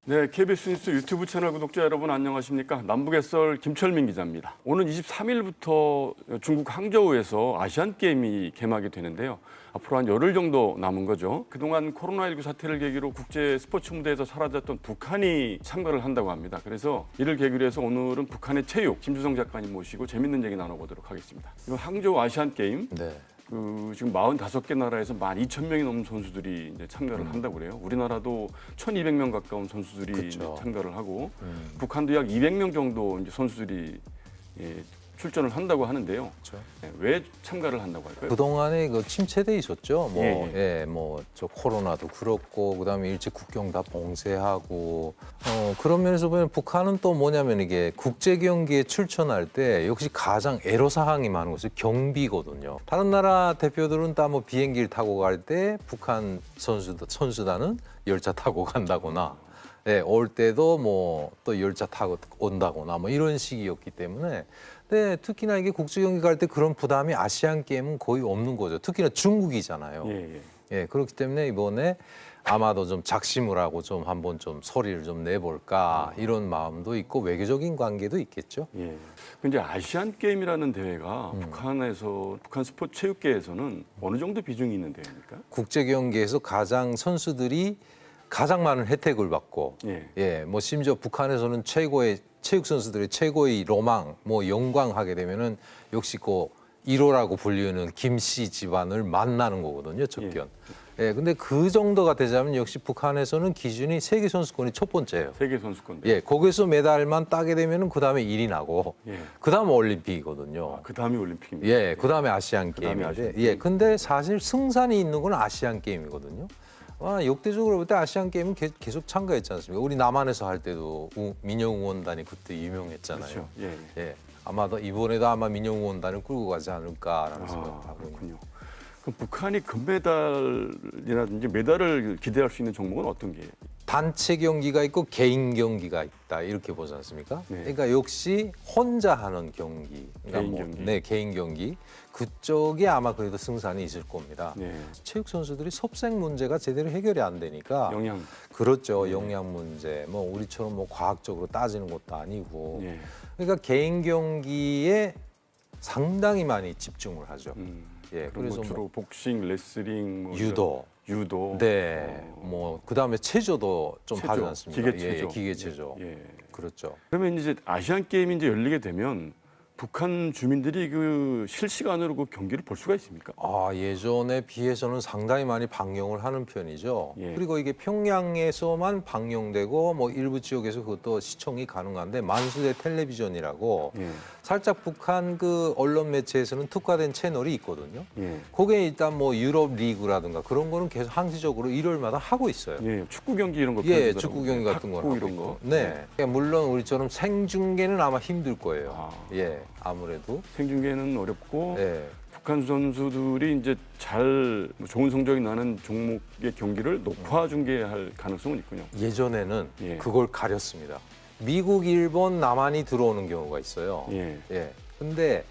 네, KBS 뉴스 유튜브 채널 구독자 여러분 안녕하십니까? 남북의 썰 김철민 기자입니다. 오는 23일부터 중국 항저우에서 아시안게임이 개막이 되는데요. 앞으로 한 열흘 정도 남은 거죠. 그동안 코로나19 사태를 계기로 국제 스포츠 무대에서 사라졌던 북한이 참가를 한다고 합니다. 그래서 이를 계기로 해서 오늘은 북한의 체육, 김수성 작가님 모시고 재밌는 얘기 나눠보도록 하겠습니다. 이번 항저우 아시안게임. 네. 지금 45개 나라에서 12,000명이 넘는 선수들이 이제 참가를 한다고 그래요. 우리나라도 1,200명 가까운 선수들이 이제 참가를 하고 북한도 약 200명 정도 이제 선수들이 출전을 한다고 하는데요. 그렇죠. 왜 참가를 한다고 할까요? 그동안에 그 침체돼 있었죠. 예. 저 코로나도 그렇고 그다음에 일제 국경 다 봉쇄하고 그런 면에서 보면 북한은 또 뭐냐면 이게 국제 경기에 출전할 때 역시 가장 애로사항이 많은 것이 경비거든요. 다른 나라 대표들은 다 뭐 비행기를 타고 갈 때 북한 선수단은 열차 타고 간다거나 올 때도 뭐 또 열차 타고 온다거나 뭐 이런 식이었기 때문에 네, 특히나 이게 국제 경기 갈 때 그런 부담이 아시안 게임은 거의 없는 거죠. 특히나 중국이잖아요. 그렇기 때문에 이번에 아마도 좀 작심을 하고 좀 한번 좀 소리를 좀 내볼까 이런 마음도 있고 외교적인 관계도 있겠죠. 근데 아시안 게임이라는 대회가 북한 스포츠 체육계에서는 어느 정도 비중이 있는 대회입니까? 국제 경기에서 가장 선수들이 가장 많은 혜택을 받고, 뭐 심지어 북한에서는 최고의 체육 선수들의 최고의 로망, 뭐 영광하게 되면은 역시 그 1호라고 불리는 김씨 집안을 만나는 거거든요, 접견. 근데 그 정도가 되자면 역시 북한에서는 기준이 세계 선수권이 첫 번째예요. 세계 선수권. 거기서 메달만 따게 되면은 그 다음에 1위 나고, 그 다음에 올림픽이거든요. 그 다음이 올림픽입니다. 그 다음에 아시안 게임인데, 근데 사실 승산이 있는 건 아시안 게임이거든요. 역대적으로 볼 때 아시안 게임은 계속 참가했지 않습니까? 우리 남한에서 할 때도 민영 응원단이 그때 유명했잖아요. 그렇죠. 아마도 이번에도 아마 민영 응원단을 끌고 가지 않을까라는 생각하고 그렇군요. 그럼 북한이 금메달이라든지 메달을 기대할 수 있는 종목은 어떤 게? 단체 경기가 있고 개인 경기가 있다 이렇게 보지 않습니까? 그러니까 역시 혼자 하는 경기, 그러니까 개인 경기 그쪽이 아마 그래도 승산이 있을 겁니다. 체육 선수들이 섭생 문제가 제대로 해결이 안 되니까 그렇죠. 영양 문제, 뭐 우리처럼 뭐 과학적으로 따지는 것도 아니고, 그러니까 개인 경기에 상당히 많이 집중을 하죠. 그래서 주로 복싱, 레슬링, 뭐 유도. 뭐 그다음에 체조도 좀 하지 않습니까? 기계체조. 그렇죠. 그러면 이제 아시안 게임이 이제 열리게 되면 북한 주민들이 그 실시간으로 그 경기를 볼 수가 있습니까? 예전에 비해서는 상당히 많이 방영을 하는 편이죠. 그리고 이게 평양에서만 방영되고 뭐 일부 지역에서 그것도 시청이 가능한데 만수대 텔레비전이라고 살짝 북한 그 언론 매체에서는 특화된 채널이 있거든요. 거기에 일단 뭐 유럽 리그라든가 그런 거는 계속 항시적으로 일요일마다 하고 있어요. 축구 경기 이런 거. 축구 경기 같은 거 하고 있고. 물론 우리처럼 생중계는 아마 힘들 거예요. 아무래도 생중계는 어렵고 북한 선수들이 이제 좋은 성적이 나는 종목의 경기를 녹화 중계할 가능성은 있군요. 예전에는 그걸 가렸습니다. 미국, 일본, 남한이 들어오는 경우가 있어요. 근데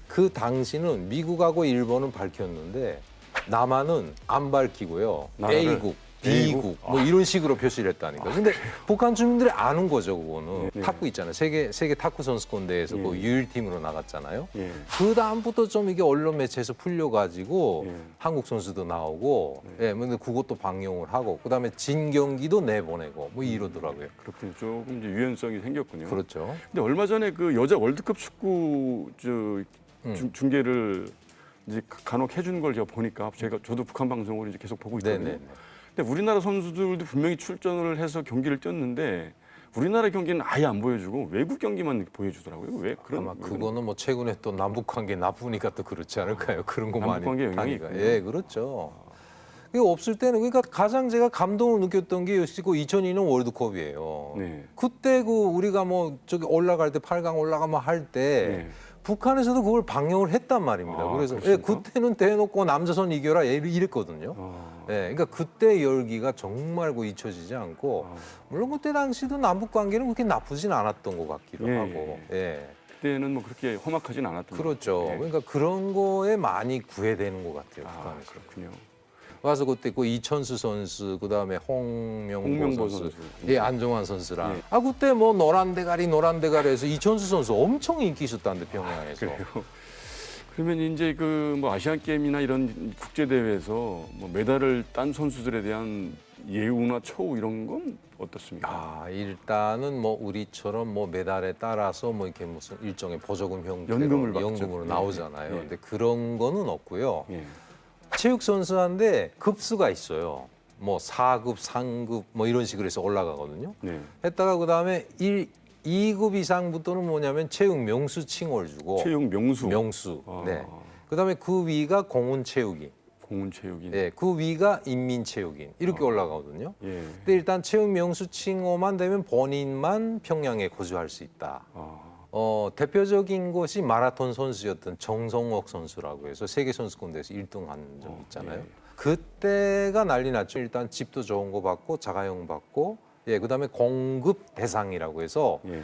그 당시는 미국하고 일본은 밝혔는데 남한은 안 밝히고요. A국, B국 뭐 이런 식으로 표시를 했다니까. 근데 북한 주민들이 아는 거죠, 그거는. 탁구 있잖아요. 세계 탁구 선수권 대회에서 그 유일팀으로 나갔잖아요. 그 다음부터 좀 이게 언론 매체에서 풀려가지고 한국 선수도 나오고, 근데 그것도 방영을 하고, 그다음에 진 경기도 내보내고 뭐 이러더라고요. 그렇군요. 조금 이제 유연성이 생겼군요. 그렇죠. 근데 얼마 전에 그 여자 월드컵 축구 중계를 이제 간혹 해주는 걸 제가 보니까 저도 북한 방송을 이제 계속 보고 있거든요. 근데 우리나라 선수들도 분명히 출전을 해서 경기를 뛰었는데 우리나라 경기는 아예 안 보여주고 외국 경기만 보여주더라고요. 왜 그런? 아마 그거는 뭐 최근에 또 남북 관계 나쁘니까 또 그렇지 않을까요? 그런 거 많이. 남북 관계 영향이 있군요. 그렇죠. 이거 없을 때는 그러니까 가장 제가 감동을 느꼈던 게 역시 그 2002년 월드컵이에요. 그때 그 우리가 뭐 저기 올라갈 때 8강 올라가면 할 때. 북한에서도 그걸 방영을 했단 말입니다. 그래서 그때는 대놓고 남자선 이겨라 이랬거든요. 그러니까 그때 열기가 정말 잊혀지지 않고 물론 그때 당시도 남북 관계는 그렇게 나쁘진 않았던 것 같기도 하고. 그때는 뭐 그렇게 험악하진 않았던 그렇죠. 그러니까 그런 거에 많이 구애되는 것 같아요. 북한에서. 그렇군요. 와서 그때 그 이천수 선수, 그다음에 홍명보 홍명보 선수, 선수. 예, 안정환 선수랑 예. 아 그때 뭐 노란 대가리 해서 이천수 선수 엄청 인기 있었다는데 평양에서. 그래요. 그러면 이제 그 뭐 아시안 게임이나 이런 국제 대회에서 뭐 메달을 딴 선수들에 대한 예우나 처우 이런 건 어떻습니까? 아, 일단은 뭐 우리처럼 뭐 메달에 따라서 뭐 이렇게 무슨 일종의 보조금 형태로 연금을 받죠. 연금으로 예, 나오잖아요. 예. 근데 그런 거는 없고요. 예. 체육 선수한테 급수가 있어요. 뭐 4급, 3급 뭐 이런 식으로 해서 올라가거든요. 네. 했다가 그다음에 2급 이상부터는 뭐냐면 체육 명수 칭호를 주고 체육 명수. 명수. 아. 네. 그다음에 그 위가 공훈 체육인. 공훈 체육인. 네. 그 위가 인민 체육인. 이렇게 올라가거든요. 예. 근데 일단 체육 명수 칭호만 되면 본인만 평양에 거주할 수 있다. 아. 대표적인 것이 마라톤 선수였던 정성욱 선수라고 해서 세계 선수권 대회에서 1등한 적 있잖아요. 예. 그때가 난리 났죠. 일단 집도 좋은 거 받고 자가용 받고 예, 그다음에 공급 대상이라고 해서 예.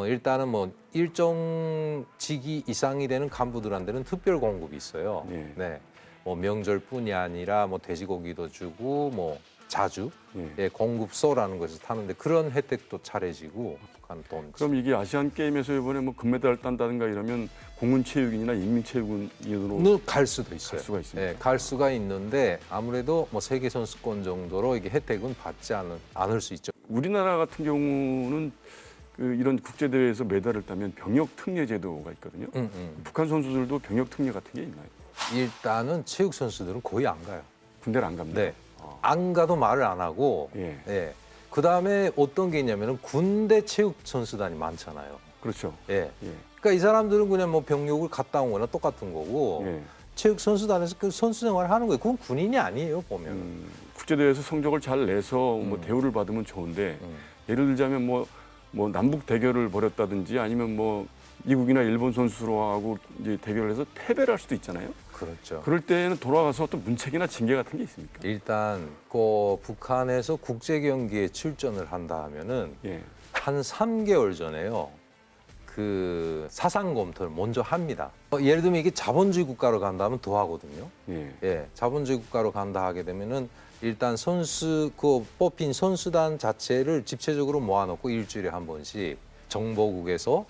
일단은 뭐 일정 직위 이상이 되는 간부들한테는 특별 공급이 있어요. 예. 네. 뭐 명절뿐이 아니라 뭐 돼지고기도 주고 뭐 자주 예, 공급소라는 것을 타는데 그런 혜택도 차례지고 북한 돈. 그럼 이게 아시안 게임에서 이번에 뭐 금메달을 딴다든가 이러면 공훈 체육인이나 인민 체육인으로 갈 수도 있어요. 갈 수가 있습니다. 예, 갈 수가 있는데 아무래도 뭐 세계 선수권 정도로 이게 혜택은 받지 않을 수 있죠. 우리나라 같은 경우는 그 이런 국제 대회에서 메달을 따면 병역 특례 제도가 있거든요. 북한 선수들도 병역 특례 같은 게 있나요? 일단은 체육 선수들은 거의 안 가요. 군대를 안 갑니다. 네. 안 가도 말을 안 하고. 예. 예. 그다음에 어떤 게 있냐면은 군대 체육 선수단이 많잖아요. 그렇죠. 예. 예. 그러니까 이 사람들은 그냥 뭐 병력을 갔다 온 거나 똑같은 거고 예. 체육 선수단에서 그 선수 생활을 하는 거예요. 그건 군인이 아니에요, 보면. 국제 대회에서 성적을 잘 내서 뭐 대우를 받으면 좋은데 예를 들자면 뭐 남북 대결을 벌였다든지 아니면 뭐 미국이나 일본 선수하고 이제 대결을 해서 패배를 할 수도 있잖아요. 그렇죠. 그럴 때는 돌아가서 어떤 문책이나 징계 같은 게 있습니까? 일단 그 북한에서 국제 경기에 출전을 한다 하면은 예. 한 3개월 전에요. 그 사상 검토를 먼저 합니다. 예를 들면 이게 자본주의 국가로 간다면 더 하거든요. 예. 예, 자본주의 국가로 간다 하게 되면은 일단 그 뽑힌 선수단 자체를 집체적으로 모아놓고 일주일에 한 번씩 정보국에서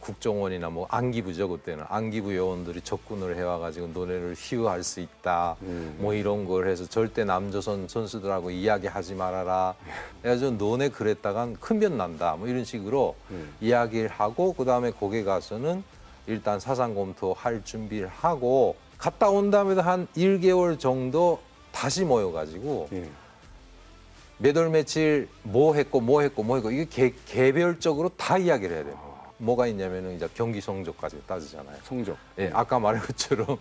국정원이나 뭐 안기부죠. 그때는 안기부 요원들이 접근을 해와가지고 너네를 희우할 수 있다. 뭐 이런 걸 해서 절대 남조선 선수들하고 이야기하지 말아라. 그래가지고 너네 그랬다간 큰변 난다. 뭐 이런 식으로 이야기를 하고 그다음에 거기 가서는 일단 사상 검토할 준비를 하고 갔다 온 다음에도 한 1개월 정도 다시 모여가지고 예. 몇 월 며칠 뭐 했고 이게 개별적으로 다 이야기를 해야 돼요. 뭐가 있냐면은 이제 경기 성적까지 따지잖아요. 성적. 예, 아까 말한 것처럼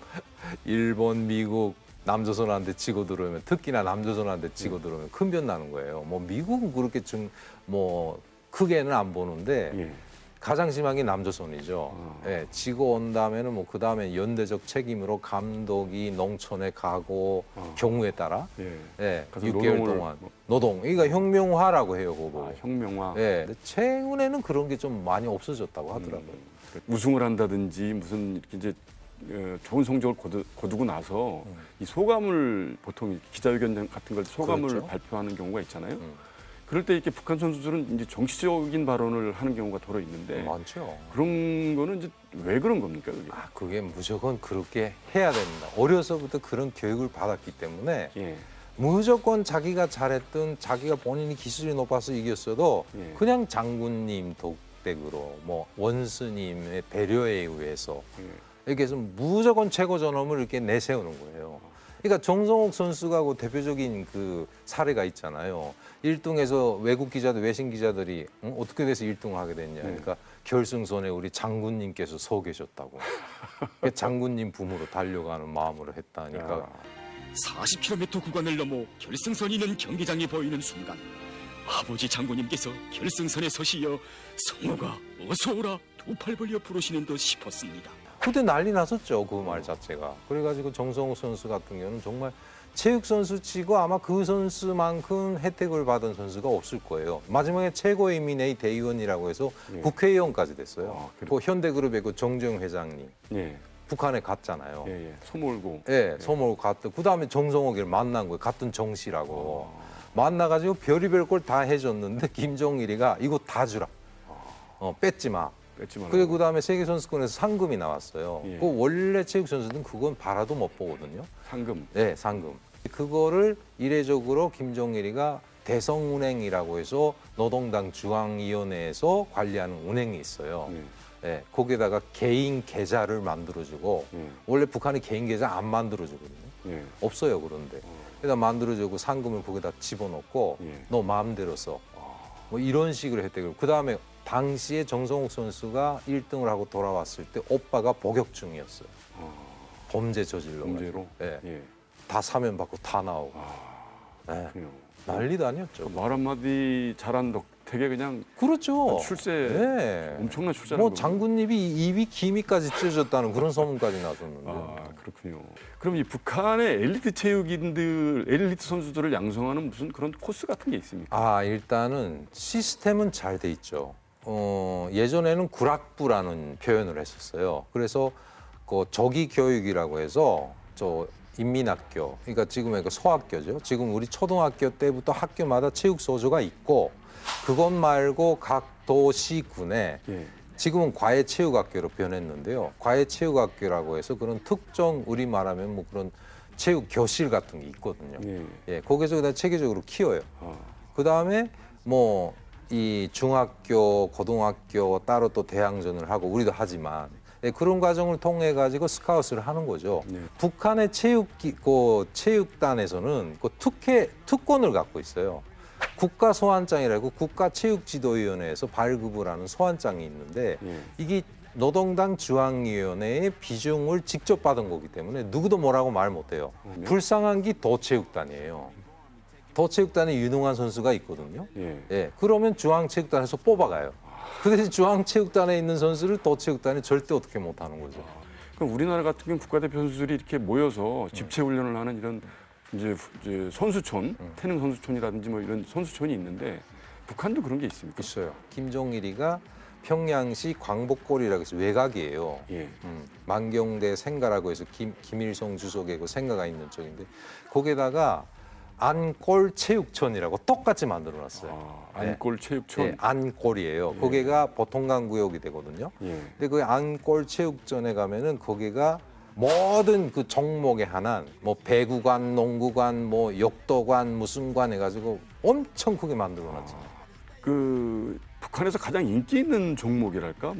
일본, 미국, 남조선한테 치고 들어오면 특히나 남조선한테 치고 들어오면 큰 변 나는 거예요. 뭐 미국은 그렇게 뭐 크게는 안 보는데 예. 가장 심한 게 남조선이죠. 예, 지고 온 다음에는 뭐 그 다음에 연대적 책임으로 감독이 농촌에 가고 경우에 따라 예. 예, 가서 6개월 노동을 동안 노동. 그러니까 혁명화라고 해요, 그거. 아, 혁명화. 예, 근데 최근에는 그런 게 좀 많이 없어졌다고 하더라고요. 우승을 한다든지 무슨 이렇게 이제 좋은 성적을 거두고 나서 이 소감을 보통 기자회견 같은 걸 소감을 그렇죠. 발표하는 경우가 있잖아요. 그럴 때 이렇게 북한 선수들은 이제 정치적인 발언을 하는 경우가 더러 있는데 많죠. 그런 거는 이제 왜 그런 겁니까, 그게? 아, 그게 무조건 그렇게 해야 됩니다. 어려서부터 그런 교육을 받았기 때문에 예. 무조건 자기가 잘했든 자기가 본인이 기술이 높아서 이겼어도 예. 그냥 장군님 덕택으로 뭐 원수님의 배려에 의해서 예. 이렇게 해서 무조건 최고 전엄을 이렇게 내세우는 거예요. 그러니까 정성욱 선수가 그 대표적인 그 사례가 있잖아요. 1등에서 외국 기자들, 외신 기자들이 어떻게 돼서 1등을 하게 됐냐. 그러니까 결승선에 우리 장군님께서 서 계셨다고. 그러니까 장군님 품으로 달려가는 마음으로 했다니까. 40km 구간을 넘어 결승선이 있는 경기장이 보이는 순간 아버지 장군님께서 결승선에 서시어 성호가 어서 오라 두 팔 벌려 부르시는 듯 싶었습니다. 그때 난리 났었죠, 그 말 자체가. 그래가지고 정성욱 선수 같은 경우는 정말 체육 선수치고 아마 그 선수만큼 혜택을 받은 선수가 없을 거예요. 마지막에 최고인민회의 대의원이라고 해서 국회의원까지 됐어요. 아, 그 현대그룹의 그 정주영 회장님. 예. 북한에 갔잖아요. 예, 예. 소몰고. 예, 소몰 갔다. 그 다음에 정성호기를 만난 거예요. 같은 정씨라고. 만나가지고 별의별 걸 다 해줬는데 김정일이가 이거 다 주라. 뺏지 마. 뺐지만. 그리고 그다음에 세계선수권에서 상금이 나왔어요. 예. 그 원래 체육 선수들은 그건 바라도 못 보거든요. 상금. 네, 상금. 그거를 이례적으로 김정일이가 대성은행이라고 해서 노동당 중앙위원회에서 관리하는 은행이 있어요. 예. 네, 거기에다가 개인 계좌를 만들어주고 예. 원래 북한이 개인 계좌 안 만들어주거든요. 예. 없어요, 그런데. 그래서 만들어주고 상금을 거기다 집어넣고 예. 너 마음대로 써. 뭐 이런 식으로 했대요. 그 다음에 당시에 정성욱 선수가 1등을 하고 돌아왔을 때 오빠가 복역 중이었어요. 범죄 저질러. 범죄로. 예. 예. 다 사면 받고 다 나오고. 예. 그래요. 난리도 아니었죠. 말 한마디 잘한 덕택에 그냥 그렇죠. 출세 네. 엄청난 출세라는 뭐 거군요. 장군님이 입이 기미까지 찢어졌다는 그런 소문까지 나섰는데. 아, 그렇군요. 그럼 이 북한의 엘리트 체육인들, 엘리트 선수들을 양성하는 무슨 그런 코스 같은 게 있습니까? 아, 일단은 시스템은 잘 돼 있죠. 예전에는 구락부라는 표현을 했었어요. 그래서 그 조기 교육이라고 해서 저 인민학교, 그러니까 지금의 그 소학교죠. 지금 우리 초등학교 때부터 학교마다 체육 소조가 있고 그것 말고 각 도시군에 예. 지금은 과외체육학교로 변했는데요. 과외체육학교라고 해서 그런 특정 우리 말하면 뭐 그런 체육 교실 같은 게 있거든요. 예. 예, 거기서 그다음 체계적으로 키워요. 아, 그 다음에 뭐 이 중학교, 고등학교 따로 또 대항전을 하고 우리도 하지만 예, 그런 과정을 통해 가지고 스카웃을 하는 거죠. 네. 북한의 체육단에서는 그 특권을 갖고 있어요. 국가소환장이라고 국가체육지도위원회에서 발급을 하는 소환장이 있는데 예. 이게 노동당 중앙위원회의 비중을 직접 받은 거기 때문에 누구도 뭐라고 말 못해요. 네. 불쌍한 게 도체육단이에요. 도체육단에 유능한 선수가 있거든요. 예. 예, 그러면 중앙체육단에서 뽑아가요. 그 대신 중앙체육단에 있는 선수를 도체육단이 절대 어떻게 못하는 거죠. 그럼 우리나라 같은 경우 국가대표 선수들이 이렇게 모여서 집체 훈련을 하는 이런 이제 선수촌, 태릉 선수촌이라든지 뭐 이런 선수촌이 있는데 북한도 그런 게 있습니까? 있어요. 김종일이가 평양시 광복골이라고 해서 외곽이에요. 예. 만경대 생가라고 해서 김일성 주석의 그 생가가 있는 쪽인데 거기에다가 안골 체육촌이라고 똑같이 만들어놨어요. 아, 안골 체육촌. 예, 안골이에요. 예. 거기가 보통강 구역이 되거든요. 예. 근데 그 안골 체육전에 가면은 거기가 모든 그 종목에 한한 뭐 배구관, 농구관, 뭐 역도관, 무슨 관 해가지고 엄청 크게 만들어놨죠. 그 북한에서 가장 인기 있는 종목이랄까?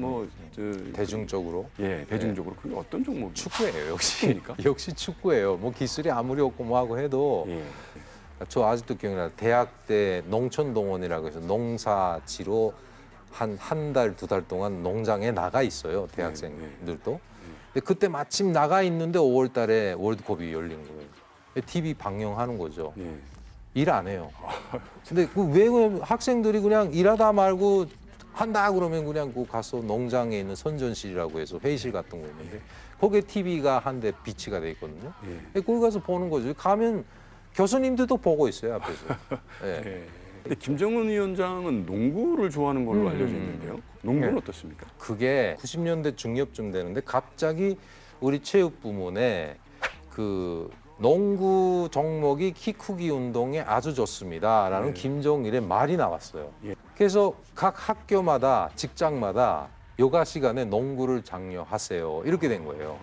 대중적으로 예, 대중적으로 그게 어떤 종목이에요? 축구예요. 역시 축구입니까? 역시 축구예요. 뭐 기술이 아무리 없고 뭐 하고 해도 예. 저 아직도 기억나요. 대학 때 농촌동원이라고 해서 농사지로 한 달, 2달 동안 농장에 나가 있어요. 대학생들도. 근데 그때 마침 나가 있는데 5월 달에 월드컵이 열린 거예요. TV 방영하는 거죠. 예. 일 안 해요. 근데 그 왜 학생들이 그냥 일하다 말고 한다 그러면 그냥 그 가서 농장에 있는 선전실이라고 해서 회의실 같은 거 있는데 거기에 TV가 한 대 비치가 돼 있거든요. 예. 거기 가서 보는 거죠. 가면 교수님들도 보고 있어요 앞에서. 예. 예. 근데 김정은 위원장은 농구를 좋아하는 걸로 알려져 있는데요. 농구는 네. 어떻습니까? 그게 90년대 중엽쯤 되는데 갑자기 우리 체육 부문에 그 농구 종목이 키 크기 운동에 아주 좋습니다라는 네. 김종일의 말이 나왔어요. 예. 그래서 각 학교마다 직장마다 요가 시간에 농구를 장려하세요. 이렇게 된 거예요.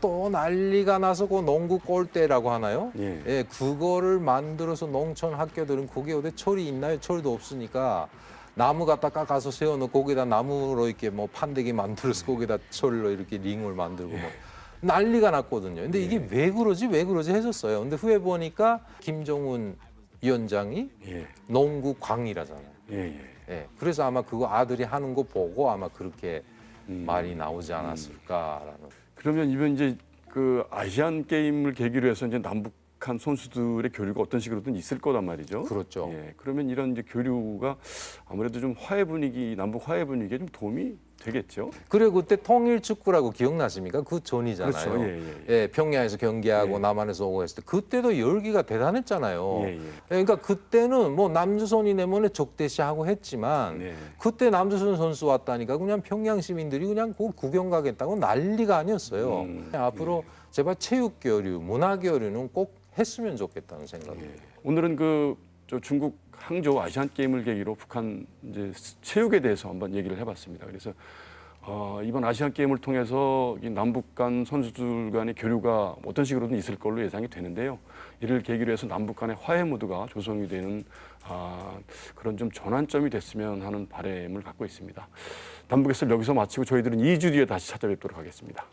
또 난리가 나서 그 농구 골대라고 하나요? 예. 예, 그거를 만들어서 농촌 학교들은 그게 어디 철이 있나요? 철도 없으니까 나무 갖다가 가서 세워놓고 거기다 나무로 이렇게 뭐 판대기 만들어서 거기다 철로 이렇게 링을 만들고 뭐 난리가 났거든요. 근데 이게 왜 그러지 했었어요. 근데 후에 보니까 김정은 위원장이 예. 농구 광이라잖아요. 예. 예. 예, 그래서 아마 그거 아들이 하는 거 보고 아마 그렇게 말이 나오지 않았을까라는. 그러면 이번 이제 그 아시안 게임을 계기로 해서 이제 남북한 선수들의 교류가 어떤 식으로든 있을 거란 말이죠. 그렇죠. 예. 그러면 이런 이제 교류가 아무래도 좀 화해 분위기, 남북 화해 분위기에 좀 도움이 되겠죠. 그리고 그때 통일축구라고 기억나십니까? 그 전이잖아요. 그렇죠. 예, 예. 예, 평양에서 경기하고 예. 남한에서 오고 했을 때 그때도 열기가 대단했잖아요. 예, 예. 그러니까 그때는 뭐 남조선이 내면에 적대시하고 했지만 네. 그때 남조선 선수 왔다니까 그냥 평양 시민들이 그냥 그 구경 가겠다고 난리가 아니었어요. 앞으로 제발 체육 교류, 문화 교류는 꼭 했으면 좋겠다는 생각이에요. 오늘은 저 중국 항저우 아시안 게임을 계기로 북한 이제 체육에 대해서 한번 얘기를 해봤습니다. 그래서 이번 아시안 게임을 통해서 이 남북 간 선수들 간의 교류가 어떤 식으로든 있을 걸로 예상이 되는데요. 이를 계기로 해서 남북 간의 화해 무드가 조성이 되는 그런 좀 전환점이 됐으면 하는 바람을 갖고 있습니다. 남북에서 여기서 마치고 저희들은 2주 뒤에 다시 찾아뵙도록 하겠습니다.